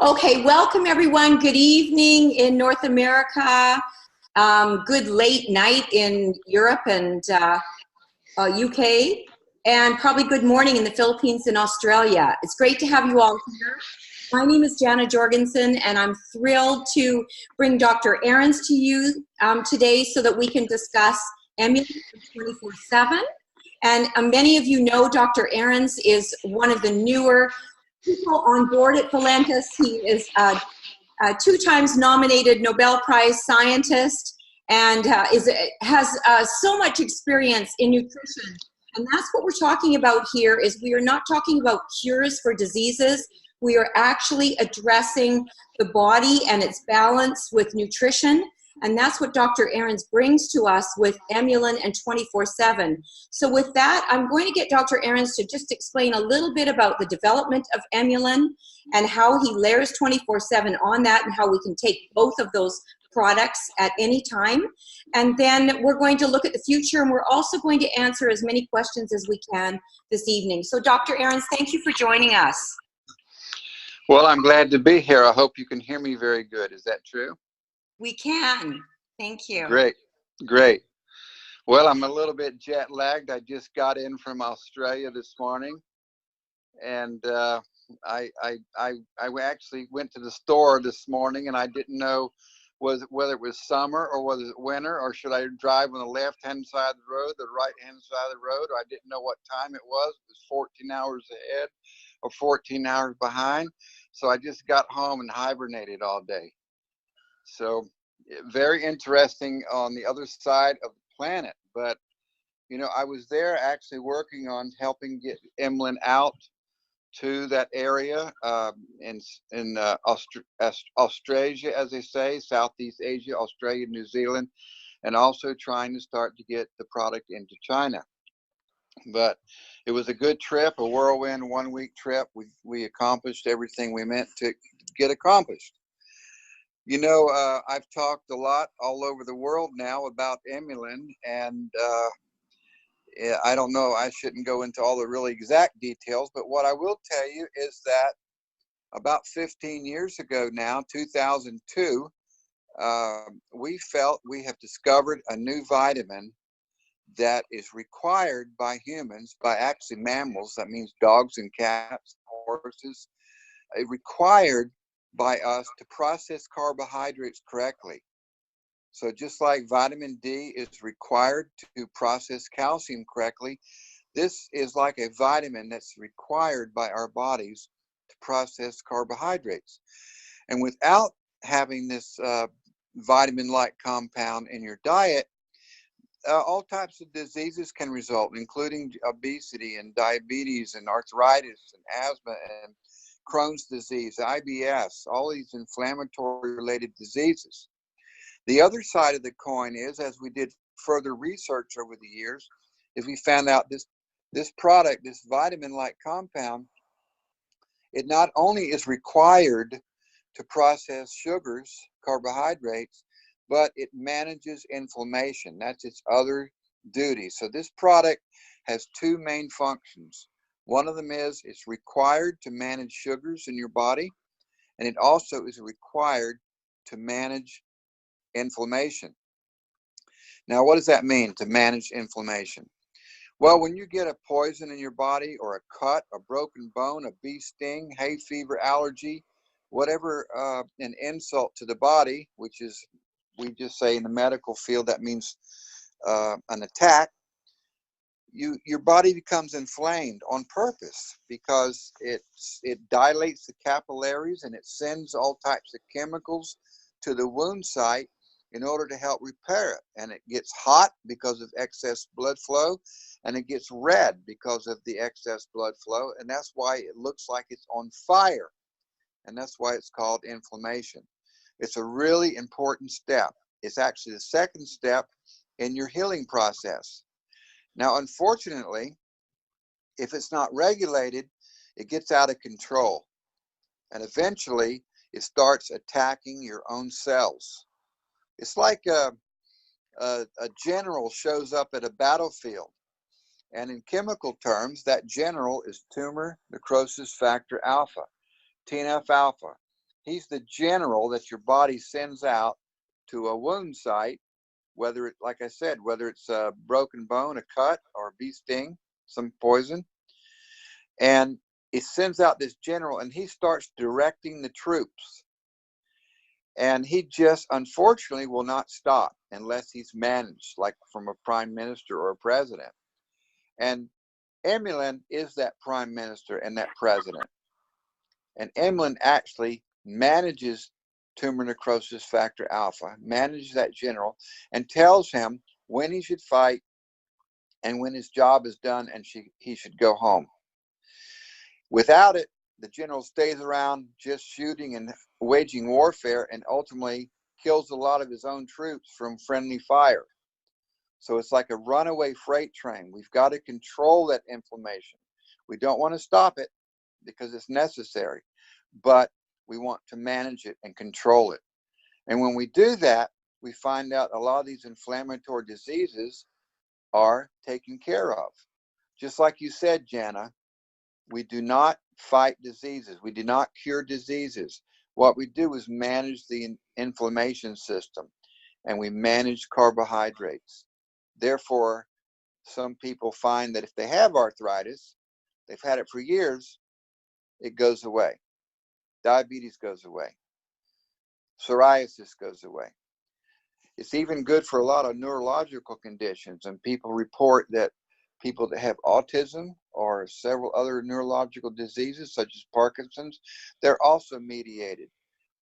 Okay, welcome everyone. Good evening in North America. Good late night in Europe and UK. And probably good morning in the Philippines and Australia. It's great to have you all here. My name is Jana Jorgensen, and I'm thrilled to bring Dr. Ahrens to you today so that we can discuss EMULIN 24/7. And many of you know Dr. Ahrens is one of the newer people on board at Valentis. He is a 2 times nominated Nobel Prize scientist and has so much experience in nutrition. And that's what we're talking about here. Is we are not talking about cures for diseases. We are actually addressing the body and its balance with nutrition. And that's what Dr. Ahrens brings to us with EMULIN and 24/7. So with that, I'm going to get Dr. Ahrens to just explain a little bit about the development of EMULIN and how he layers 24/7 on that and how we can take both of those products at any time. And then we're going to look at the future, and we're also going to answer as many questions as we can this evening. So Dr. Ahrens, thank you for joining us. Well, I'm glad to be here. I hope you can hear me very good. Is that true? We can. Thank you. Great, great. Well, I'm a little bit jet lagged. I just got in from Australia this morning, and I actually went to the store this morning, and I didn't know whether it was summer or whether it was winter, or should I drive on the left-hand side of the road, the right-hand side of the road, or I didn't know what time it was. It was 14 hours ahead or 14 hours behind. So I just got home and hibernated all day. So very interesting on the other side of the planet. But, you know, I was there actually working on helping get EMULIN out to that area in Australia, as they say, Southeast Asia, Australia, New Zealand, and also trying to start to get the product into China. But it was a good trip, a whirlwind 1-week trip. We accomplished everything we meant to get accomplished. You know, I've talked a lot all over the world now about EMULIN, and I don't know, I shouldn't go into all the really exact details, but what I will tell you is that about 15 years ago now, 2002, we felt we have discovered a new vitamin that is required by humans, by actually mammals, that means dogs and cats, horses, required by us to process carbohydrates correctly. So just like vitamin D is required to process calcium correctly, this is like a vitamin that's required by our bodies to process carbohydrates. And without having this vitamin-like compound in your diet, all types of diseases can result, including obesity and diabetes and arthritis and asthma and Crohn's disease, IBS, all these inflammatory related diseases. The other side of the coin is, as we did further research over the years, is we found out this product, this vitamin-like compound, it not only is required to process sugars, carbohydrates, but it manages inflammation. That's its other duty. So this product has 2 main functions. One of them is it's required to manage sugars in your body, and it also is required to manage inflammation. Now, what does that mean, to manage inflammation? Well, when you get a poison in your body, or a cut, a broken bone, a bee sting, hay fever, allergy, whatever, an insult to the body, which is, we just say in the medical field, that means an attack, your body becomes inflamed on purpose, because it dilates the capillaries and it sends all types of chemicals to the wound site in order to help repair it. And it gets hot because of excess blood flow, and it gets red because of the excess blood flow, and that's why it looks like it's on fire, and that's why it's called inflammation. It's a really important step. It's actually the second step in your healing process. Now, unfortunately, if it's not regulated, it gets out of control, and eventually it starts attacking your own cells. It's like a general shows up at a battlefield, and in chemical terms, that general is tumor necrosis factor alpha, TNF alpha. He's the general that your body sends out to a wound site, whether it, like I said, whether it's a broken bone, a cut, or a bee sting, some poison. And it sends out this general, and he starts directing the troops. And he just, unfortunately, will not stop unless he's managed, like from a prime minister or a president. And EMULIN is that prime minister and that president. And EMULIN actually manages tumor necrosis factor alpha, manages that general, and tells him when he should fight and when his job is done and he should go home. Without it, the general stays around just shooting and waging warfare, and ultimately kills a lot of his own troops from friendly fire. So it's like a runaway freight train. We've got to control that inflammation. We don't want to stop it because it's necessary, but we want to manage it and control it. And when we do that, we find out a lot of these inflammatory diseases are taken care of. Just like you said, Jana, we do not fight diseases. We do not cure diseases. What we do is manage the inflammation system, and we manage carbohydrates. Therefore, some people find that if they have arthritis, they've had it for years, it goes away. Diabetes goes away. Psoriasis goes away. It's even good for a lot of neurological conditions, and people report that people that have autism or several other neurological diseases such as Parkinson's, they're also mediated.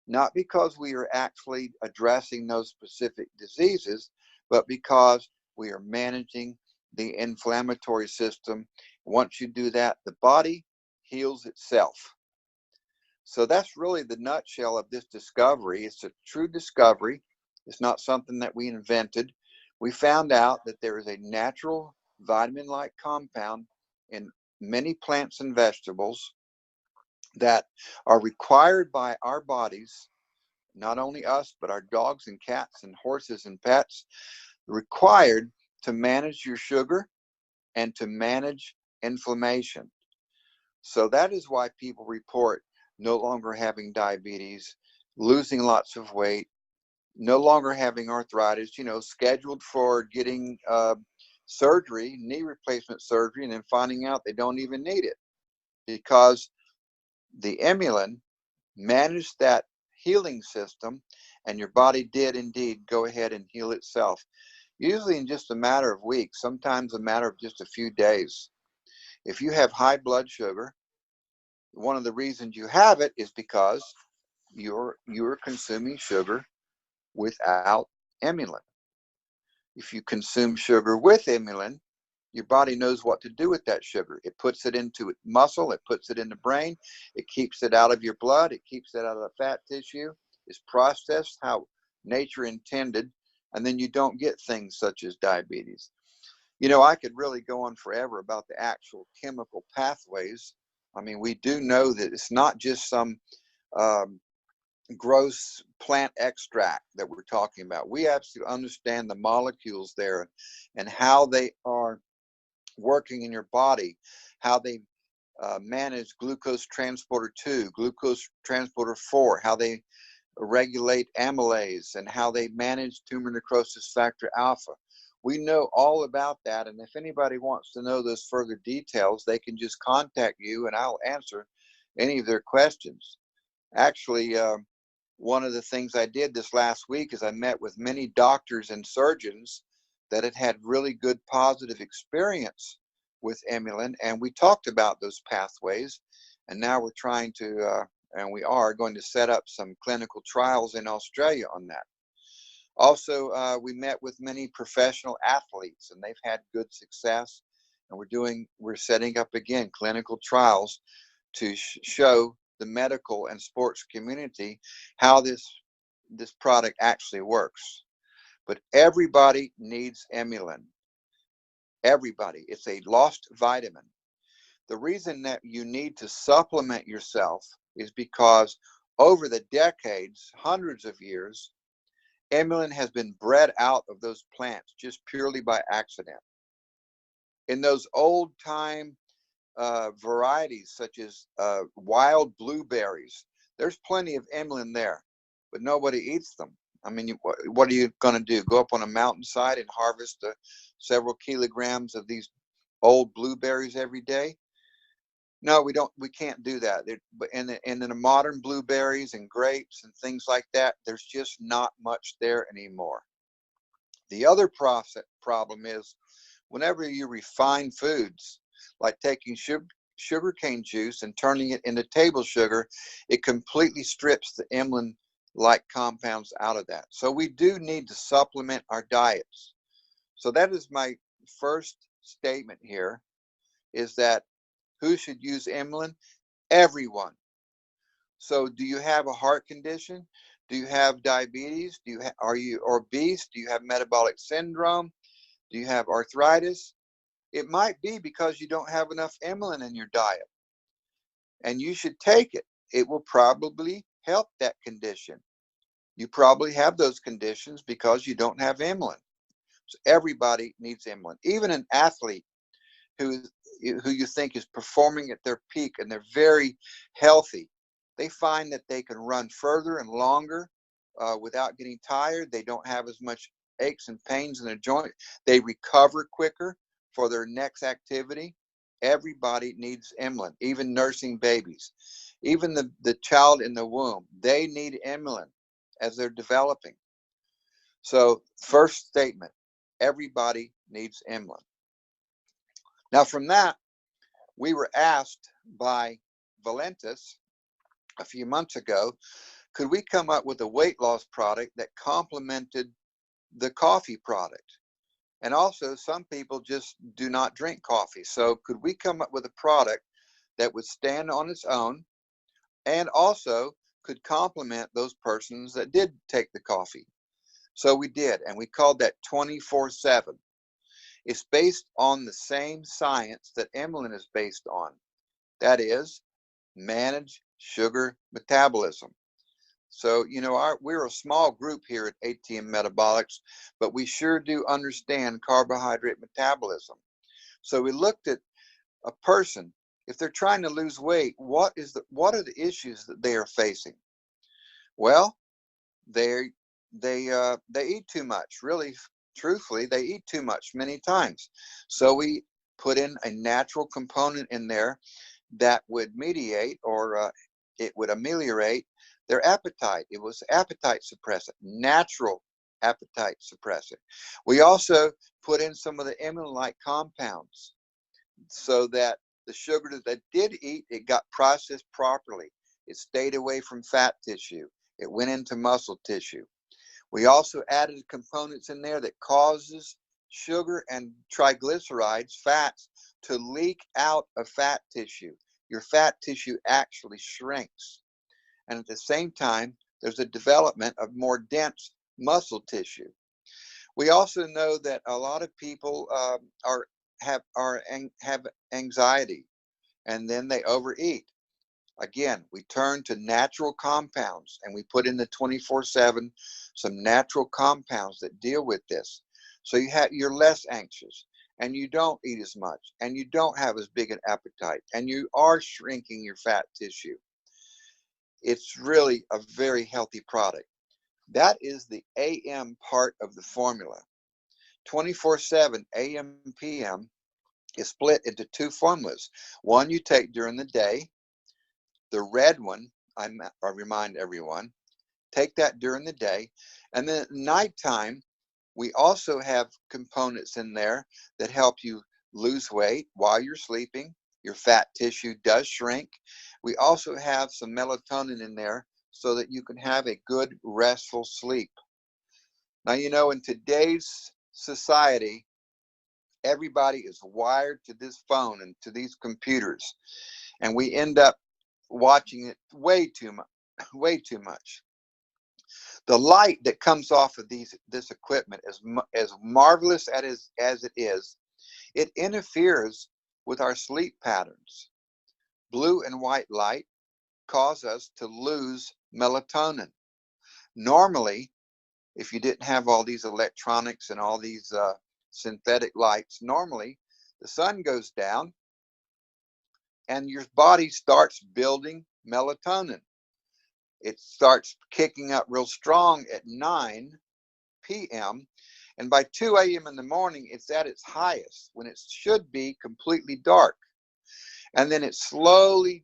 Not because we are actually addressing those specific diseases, but because we are managing the inflammatory system. Once you do that, the body heals itself. So that's really the nutshell of this discovery. It's a true discovery. It's not something that we invented. We found out that there is a natural vitamin-like compound in many plants and vegetables that are required by our bodies, not only us, but our dogs and cats and horses and pets, required to manage your sugar and to manage inflammation. So that is why people report no longer having diabetes, losing lots of weight, no longer having arthritis, scheduled for getting surgery, knee replacement surgery, and then finding out they don't even need it because the EMULIN managed that healing system, and your body did indeed go ahead and heal itself, usually in just a matter of weeks, sometimes a matter of just a few days. If you have high blood sugar, one of the reasons you have it is because you're consuming sugar without EMULIN. If you consume sugar with EMULIN, your body knows what to do with that sugar. It puts it into muscle, it puts it in the brain, it keeps it out of your blood, it keeps it out of the fat tissue. It's processed how nature intended, and then you don't get things such as diabetes. I could really go on forever about the actual chemical pathways. I mean, we do know that it's not just some gross plant extract that we're talking about. We absolutely understand the molecules there and how they are working in your body, how they manage glucose transporter 2, glucose transporter 4, how they regulate amylase, and how they manage tumor necrosis factor alpha. We know all about that, and if anybody wants to know those further details, they can just contact you and I'll answer any of their questions. Actually, one of the things I did this last week is I met with many doctors and surgeons that had had really good positive experience with EMULIN, and we talked about those pathways, and now we're trying to, and we are going to set up some clinical trials in Australia on that. Also, we met with many professional athletes, and they've had good success, and we're setting up again clinical trials to show the medical and sports community how this product actually works. But everybody needs EMULIN. Everybody. It's a lost vitamin. The reason that you need to supplement yourself is because over the decades, hundreds of years, EMULIN has been bred out of those plants just purely by accident. In those old time varieties such as wild blueberries, There's plenty of EMULIN there, but nobody eats them. I mean, what are you going to do? Go up on a mountainside and harvest several kilograms of these old blueberries every day? No, we don't. We can't do that. And in the modern blueberries and grapes and things like that, there's just not much there anymore. The other problem is whenever you refine foods, like taking sugarcane juice and turning it into table sugar, it completely strips the EMULIN-like compounds out of that. So we do need to supplement our diets. So that is my first statement here, is that who should use EMULIN? Everyone. So do you have a heart condition? Do you have diabetes? Are you obese? Do you have metabolic syndrome? Do you have arthritis? It might be because you don't have enough EMULIN in your diet, and you should take it. It will probably help that condition. You probably have those conditions because you don't have EMULIN. So everybody needs EMULIN. Even an athlete who you think is performing at their peak and they're very healthy, they find that they can run further and longer without getting tired. They don't have as much aches and pains in their joint. They recover quicker for their next activity. Everybody needs EMULIN, even nursing babies. Even the child in the womb, they need EMULIN as they're developing. So first statement, everybody needs EMULIN. Now from that, we were asked by Valentis a few months ago, could we come up with a weight loss product that complemented the coffee product? And also, some people just do not drink coffee. So could we come up with a product that would stand on its own and also could complement those persons that did take the coffee? So we did, and we called that 24/7. It's based on the same science that EMULIN is based on. That is, manage sugar metabolism. So, you know, we're a small group here at ATM Metabolics, but we sure do understand carbohydrate metabolism. So we looked at a person, if they're trying to lose weight, what are the issues that they are facing? Well, they eat too much. Really, truthfully, they eat too much many times. So we put in a natural component in there that would mediate, or it would ameliorate their appetite. It was appetite suppressant, natural appetite suppressant. We also put in some of the EMULIN-like compounds so that the sugar that they did eat, it got processed properly. It stayed away from fat tissue. It went into muscle tissue. We also added components in there that causes sugar and triglycerides, fats, to leak out of fat tissue. Your fat tissue actually shrinks. And at the same time, there's a development of more dense muscle tissue. We also know that a lot of people have anxiety, and then they overeat. Again, we turn to natural compounds, and we put in the 24/7 some natural compounds that deal with this. So you're less anxious, and you don't eat as much, and you don't have as big an appetite, and you are shrinking your fat tissue. It's really a very healthy product. That is the AM part of the formula. 24/7 AM PM is split into two formulas. One you take during the day. The red one, I remind everyone, take that during the day. And then at nighttime, we also have components in there that help you lose weight while you're sleeping. Your fat tissue does shrink. We also have some melatonin in there so that you can have a good, restful sleep. Now, you know, in today's society, everybody is wired to this phone and to these computers, and we end up watching it way too much. The light that comes off of this equipment, as marvelous as it is, it interferes with our sleep patterns. Blue and white light cause us to lose melatonin. Normally, if you didn't have all these electronics and all these synthetic lights, normally the sun goes down and your body starts building melatonin. It starts kicking up real strong at 9 p.m. And by 2 a.m. in the morning, it's at its highest when it should be completely dark. And then it slowly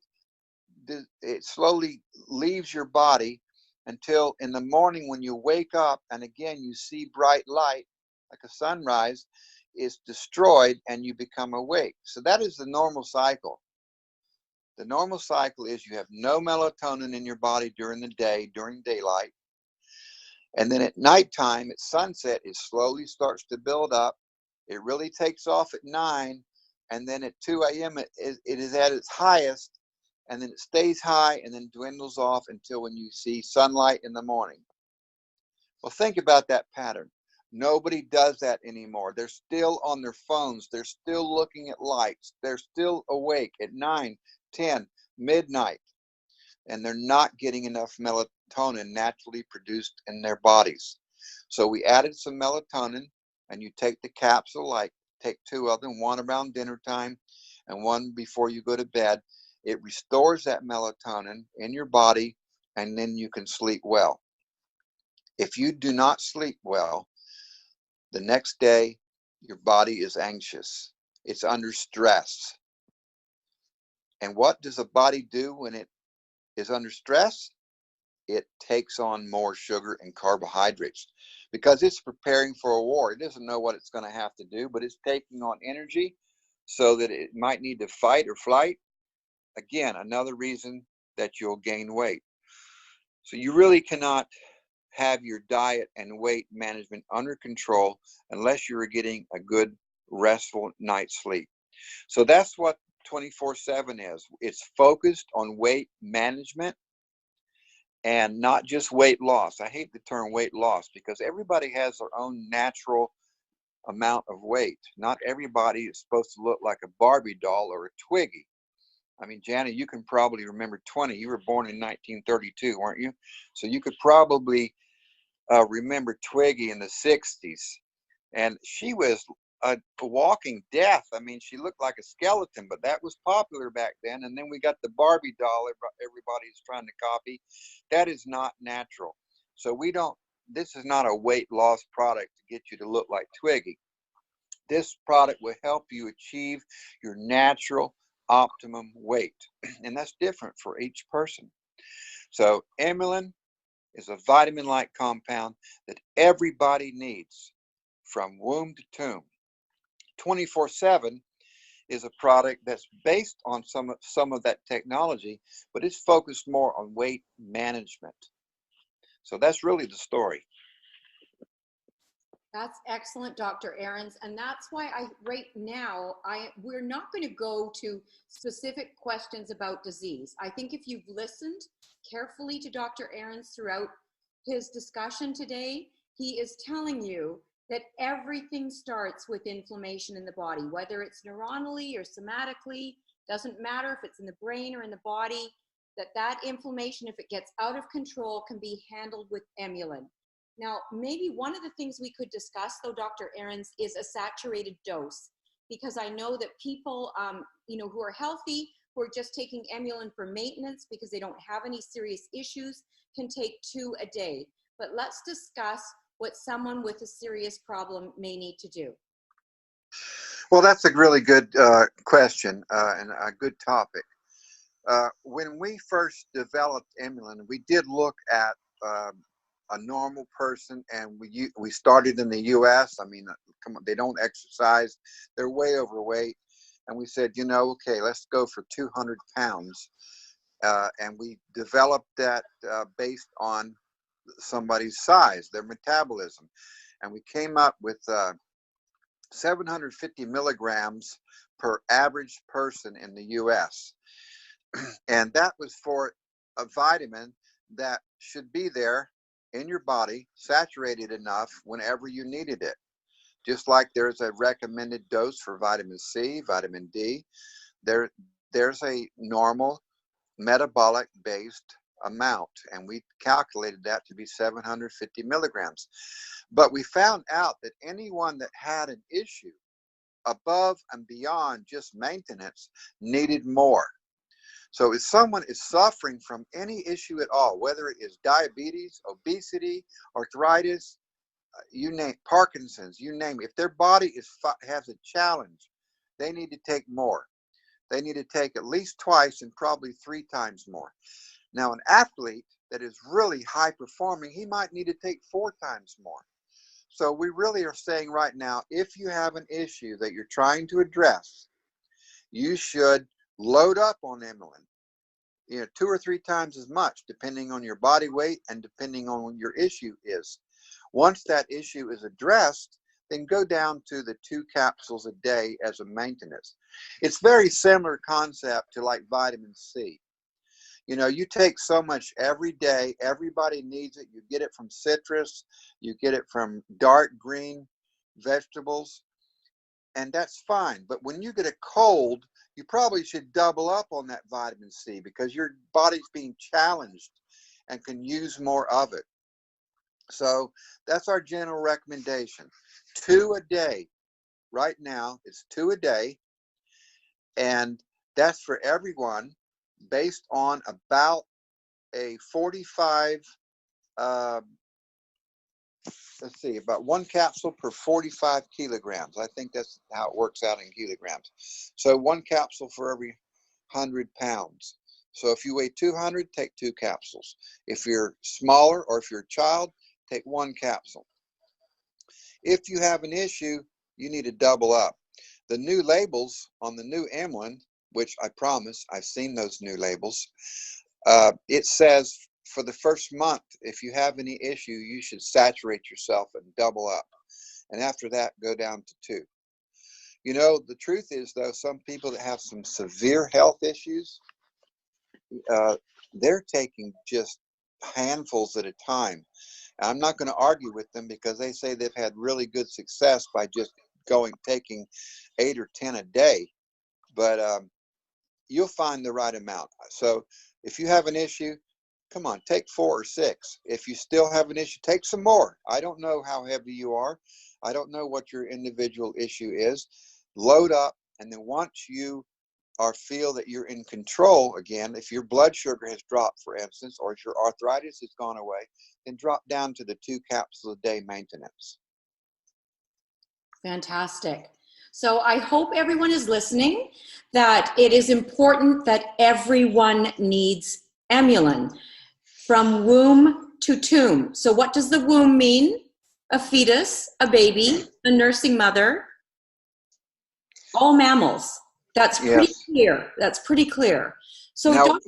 leaves your body until in the morning when you wake up and again you see bright light like a sunrise is destroyed and you become awake. So that is the normal cycle. The normal cycle is you have no melatonin in your body during the day, during daylight. And then at nighttime, at sunset, it slowly starts to build up. It really takes off at 9. And then at 2 a.m., it is at its highest. And then it stays high and then dwindles off until when you see sunlight in the morning. Well, think about that pattern. Nobody does that anymore. They're still on their phones. They're still looking at lights. They're still awake at 9, 10, midnight. And they're not getting enough melatonin naturally produced in their bodies. So we added some melatonin, and you take the capsule, like take 2 of them, one around dinner time and one before you go to bed. It restores that melatonin in your body, and then you can sleep well. If you do not sleep well, the next day your body is anxious. It's under stress. And what does a body do when it is under stress? It takes on more sugar and carbohydrates because it's preparing for a war. It doesn't know what it's going to have to do, but it's taking on energy so that it might need to fight or flight. Again, another reason that you'll gain weight. So you really cannot have your diet and weight management under control unless you're getting a good restful night's sleep. So that's what 24/7 is. It's focused on weight management and not just weight loss. I hate the term weight loss because everybody has their own natural amount of weight. Not everybody is supposed to look like a Barbie doll or a Twiggy. I mean, Janet, you can probably remember 20. You were born in 1932, weren't you? So you could probably remember Twiggy in the 60s. And she was a walking death. I mean, she looked like a skeleton, but that was popular back then. And then we got the Barbie doll everybody's trying to copy. That is not natural. So this is not a weight loss product to get you to look like Twiggy. This product will help you achieve your natural optimum weight. And that's different for each person. So EMULIN is a vitamin-like compound that everybody needs from womb to tomb. 24/7 is a product that's based on some of that technology, but it's focused more on weight management. So that's really the story. That's excellent, Dr. Ahrens, and that's why right now we're not going to go to specific questions about disease. I think if you've listened carefully to Dr. Ahrens throughout his discussion today, he is telling you that everything starts with inflammation in the body, whether it's neuronally or somatically, doesn't matter if it's in the brain or in the body, that inflammation, if it gets out of control, can be handled with EMULIN. Now, maybe one of the things we could discuss, though, Dr. Ahrens, is a saturated dose, because I know that people, who are healthy, who are just taking EMULIN for maintenance because they don't have any serious issues, can take 2 a day. But let's discuss what someone with a serious problem may need to do. Well, that's a really good question and a good topic. When we first developed EMULIN, we did look at a normal person, and we started in the U.S. I mean, come on, they don't exercise, they're way overweight, and we said, okay, let's go for 200 pounds, and we developed that based on somebody's size, their metabolism, and we came up with 750 milligrams per average person in the U.S. And that was for a vitamin that should be there in your body, saturated enough whenever you needed it. Just like there's a recommended dose for vitamin C, vitamin D, there's a normal metabolic based amount, and we calculated that to be 750 milligrams. But we found out that anyone that had an issue above and beyond just maintenance needed more. So if someone is suffering from any issue at all, whether it is diabetes, obesity, arthritis, you name Parkinson's, you name it, if their body has a challenge, they need to take more. They need to take at least twice and probably 3 times more. Now, an athlete that is really high performing, he might need to take 4 times more. So we really are saying right now, if you have an issue that you're trying to address, you should load up on EMULIN, 2 or 3 times as much, depending on your body weight and depending on what your issue is. Once that issue is addressed, then go down to the 2 capsules a day as a maintenance. It's very similar concept to like vitamin C. You take so much every day. Everybody needs it. You get it from citrus. You get it from dark green vegetables. And that's fine. But when you get a cold, you probably should double up on that vitamin C because your body's being challenged and can use more of it. So that's our general recommendation. 2 a day. Right now, it's 2 a day. And that's for everyone based on about a 45, about 1 capsule per 45 kilograms. I think that's how it works out in kilograms. So 1 capsule for every 100 pounds. So if you weigh 200, take 2 capsules. If you're smaller or if you're a child, take 1 capsule. If you have an issue, you need to double up. The new labels on the new EMULIN, which I promise, I've seen those new labels, it says for the first month, if you have any issue, you should saturate yourself and double up. And after that, go down to 2. The truth is, though, some people that have some severe health issues, they're taking just handfuls at a time. I'm not going to argue with them because they say they've had really good success by just taking 8 or 10 a day. But you'll find the right amount. So if you have an issue, come on, take 4 or 6. If you still have an issue, take some more. I don't know how heavy you are. I don't know what your individual issue is. Load up, and then once you feel that you're in control again, if your blood sugar has dropped, for instance, or if your arthritis has gone away, then drop down to the 2 capsules a day maintenance. Fantastic. So I hope everyone is listening, that it is important that everyone needs EMULIN from womb to tomb. So what does the womb mean? A fetus, a baby, a nursing mother, all mammals. That's pretty clear. That's pretty clear. So now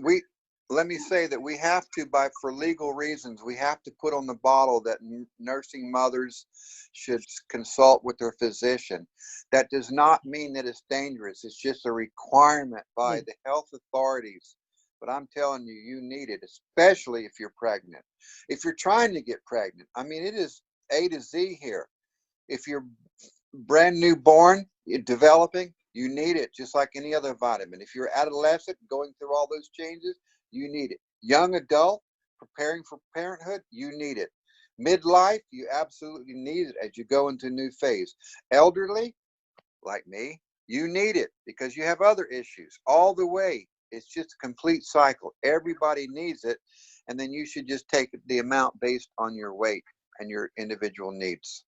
let me say that we have to, for legal reasons, we have to put on the bottle that nursing mothers should consult with their physician. That does not mean that it's dangerous. It's just a requirement by the health authorities. But I'm telling you, you need it, especially if you're pregnant. If you're trying to get pregnant, I mean, it is A to Z here. If you're brand new born, you're developing, you need it just like any other vitamin. If you're adolescent, going through all those changes, you need it. Young adult, preparing for parenthood, you need it. Midlife, you absolutely need it as you go into a new phase. Elderly, like me, you need it because you have other issues. All the way, it's just a complete cycle. Everybody needs it, and then you should just take the amount based on your weight and your individual needs.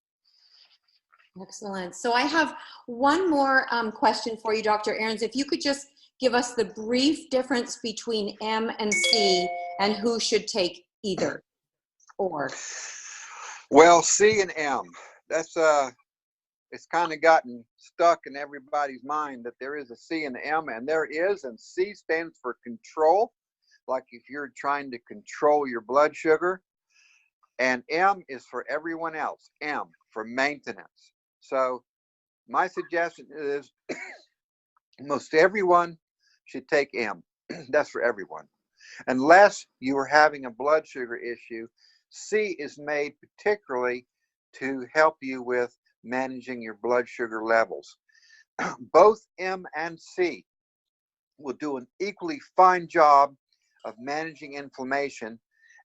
Excellent. So I have one more question for you, Dr. Ahrens. If you could just give us the brief difference between M and C and who should take either or. Well, C and M, that's it's kind of gotten stuck in everybody's mind that there is a C and an M, and there is, and C stands for control, like if you're trying to control your blood sugar, and M is for everyone else, M for maintenance. So my suggestion is most everyone should take M. That's for everyone. Unless you are having a blood sugar issue, C is made particularly to help you with managing your blood sugar levels. Both M and C will do an equally fine job of managing inflammation,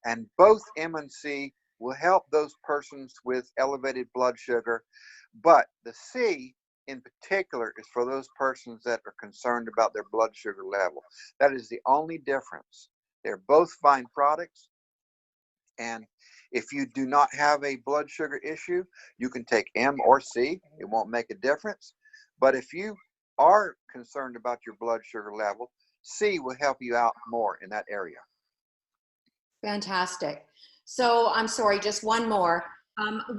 and both M and C will help those persons with elevated blood sugar. But the C in particular is for those persons that are concerned about their blood sugar level. That is the only difference. They're both fine products. And if you do not have a blood sugar issue, you can take M or C. It won't make a difference. But if you are concerned about your blood sugar level, C will help you out more in that area. Fantastic. So I'm sorry, just one more.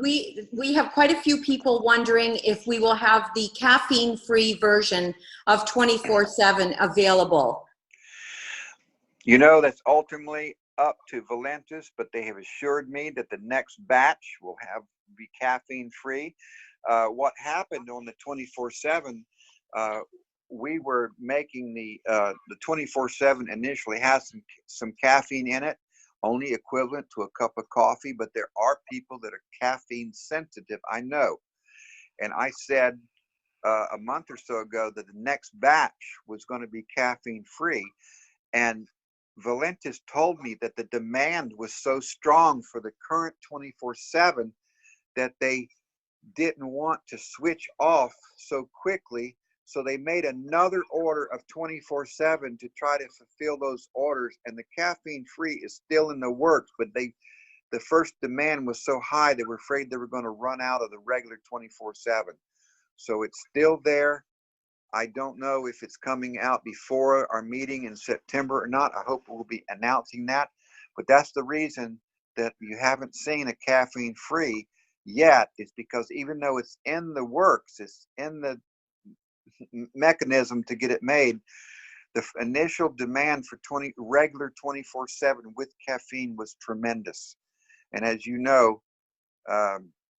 We have quite a few people wondering if we will have the caffeine-free version of 24/7 available. You know, that's ultimately up to Valentis, but they have assured me that the next batch will be caffeine-free. What happened on the 24/7, we were making the 24/7 initially has some caffeine in it, only equivalent to a cup of coffee, but there are people that are caffeine sensitive, I know. And I said a month or so ago that the next batch was going to be caffeine free. And Valentis told me that the demand was so strong for the current 24/7 that they didn't want to switch off so quickly. So they made another order of 24/7 to try to fulfill those orders. And the caffeine free is still in the works, but the first demand was so high they were afraid they were going to run out of the regular 24/7. So it's still there. I don't know if it's coming out before our meeting in September or not. I hope we'll be announcing that. But that's the reason that you haven't seen a caffeine free yet, is because even though it's in the works, it's in the mechanism to get it made, the initial demand for regular 24/7 with caffeine was tremendous. And as you know,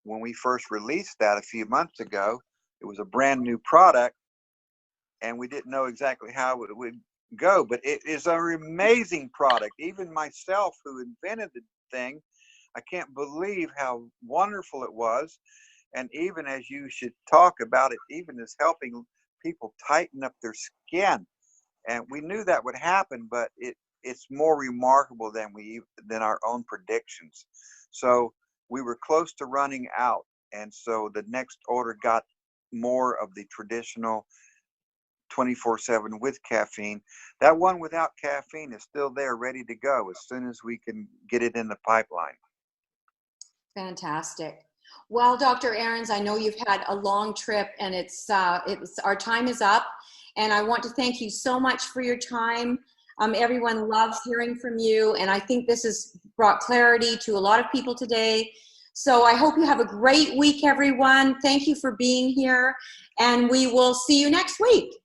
when we first released that a few months ago, it was a brand new product and we didn't know exactly how it would go, but it is an amazing product. Even myself, who invented the thing, I can't believe how wonderful it was. And even as you should talk about it, even as helping people tighten up their skin. And we knew that would happen, but it's more remarkable than our own predictions. So we were close to running out. And so the next order got more of the traditional 24/7 with caffeine. That one without caffeine is still there, ready to go as soon as we can get it in the pipeline. Fantastic. Well, Dr. Ahrens, I know you've had a long trip and our time is up. And I want to thank you so much for your time. Everyone loves hearing from you. And I think this has brought clarity to a lot of people today. So I hope you have a great week, everyone. Thank you for being here. And we will see you next week.